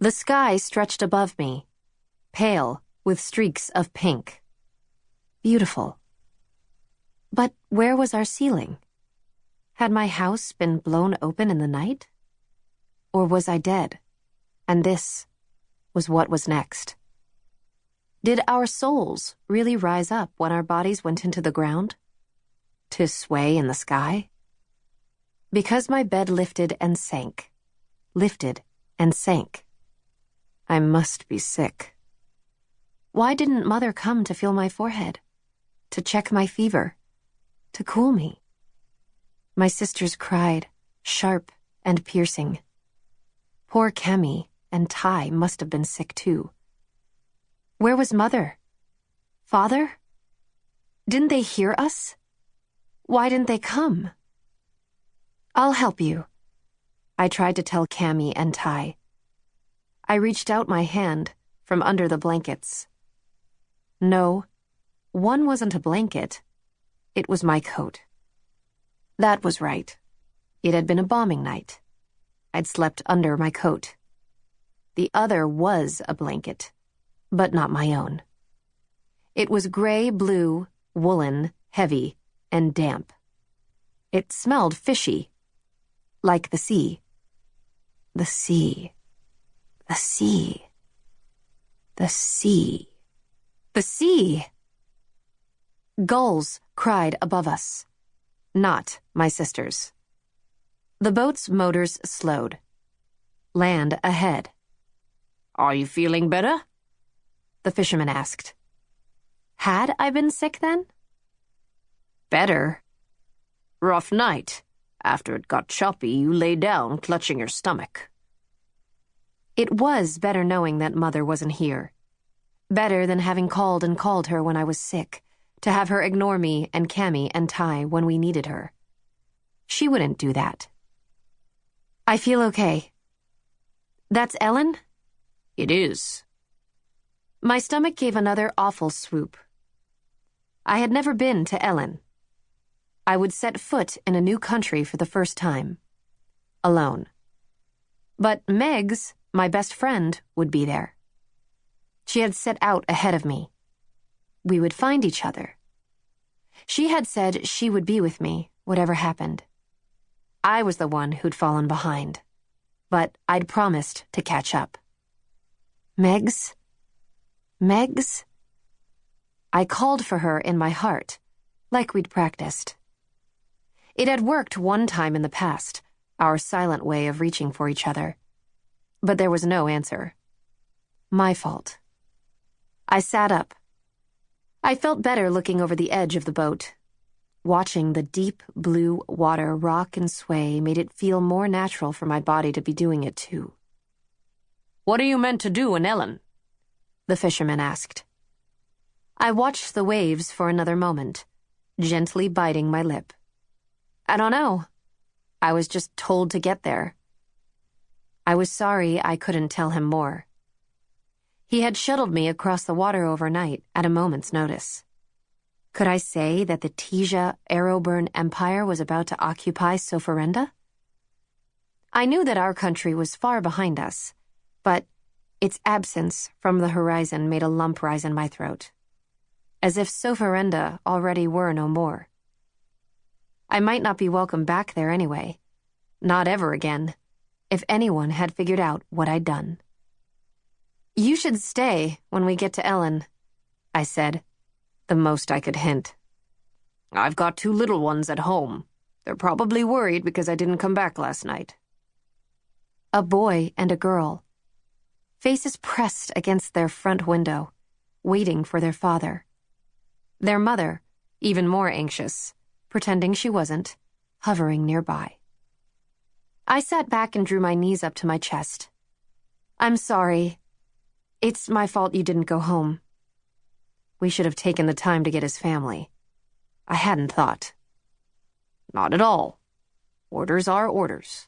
The sky stretched above me, pale with streaks of pink. Beautiful. But where was our ceiling? Had my house been blown open in the night? Or was I dead, and this was what was next? Did our souls really rise up when our bodies went into the ground? To sway in the sky? Because my bed lifted and sank. Lifted and sank. I must be sick. Why didn't Mother come to feel my forehead? To check my fever? To cool me? My sisters cried, sharp and piercing. Poor Kemi and Ty must have been sick too. Where was Mother? Father? Didn't they hear us? Why didn't they come? I'll help you, I tried to tell Kemi and Ty. I reached out my hand from under the blankets. No, one wasn't a blanket. It was my coat. That was right. It had been a bombing night. I'd slept under my coat. The other was a blanket, but not my own. It was gray-blue, woolen, heavy, and damp. It smelled fishy, like the sea. The sea. The sea. The sea. The sea! Gulls cried above us. Not my sisters. The boat's motors slowed. Land ahead. Are you feeling better? The fisherman asked. Had I been sick then? Better. Rough night. After it got choppy, you lay down, clutching your stomach. It was better knowing that Mother wasn't here. Better than having called and called her when I was sick, to have her ignore me and Kemi and Ty when we needed her. She wouldn't do that. I feel okay. That's Ellen? It is. My stomach gave another awful swoop. I had never been to Ellen. I would set foot in a new country for the first time. Alone. But Megs, my best friend, would be there. She had set out ahead of me. We would find each other. She had said she would be with me, whatever happened. I was the one who'd fallen behind, but I'd promised to catch up. Megs? Megs? I called for her in my heart, like we'd practiced. It had worked one time in the past, our silent way of reaching for each other. But there was no answer. My fault. I sat up. I felt better looking over the edge of the boat. Watching the deep blue water rock and sway made it feel more natural for my body to be doing it too. What are you meant to do in Ellen? The fisherman asked. I watched the waves for another moment, gently biting my lip. I don't know. I was just told to get there. I was sorry I couldn't tell him more. He had shuttled me across the water overnight at a moment's notice. Could I say that the Teja Arrowburn Empire was about to occupy Sofarende? I knew that our country was far behind us, but its absence from the horizon made a lump rise in my throat, as if Sofarende already were no more. I might not be welcome back there anyway, not ever again, if anyone had figured out what I'd done. You should stay when we get to Ellen, I said, the most I could hint. I've got 2 little ones at home. They're probably worried because I didn't come back last night. A boy and a girl. Faces pressed against their front window, waiting for their father. Their mother, even more anxious, pretending she wasn't, hovering nearby. I sat back and drew my knees up to my chest. I'm sorry. It's my fault you didn't go home. We should have taken the time to get his family. I hadn't thought. Not at all. Orders are orders.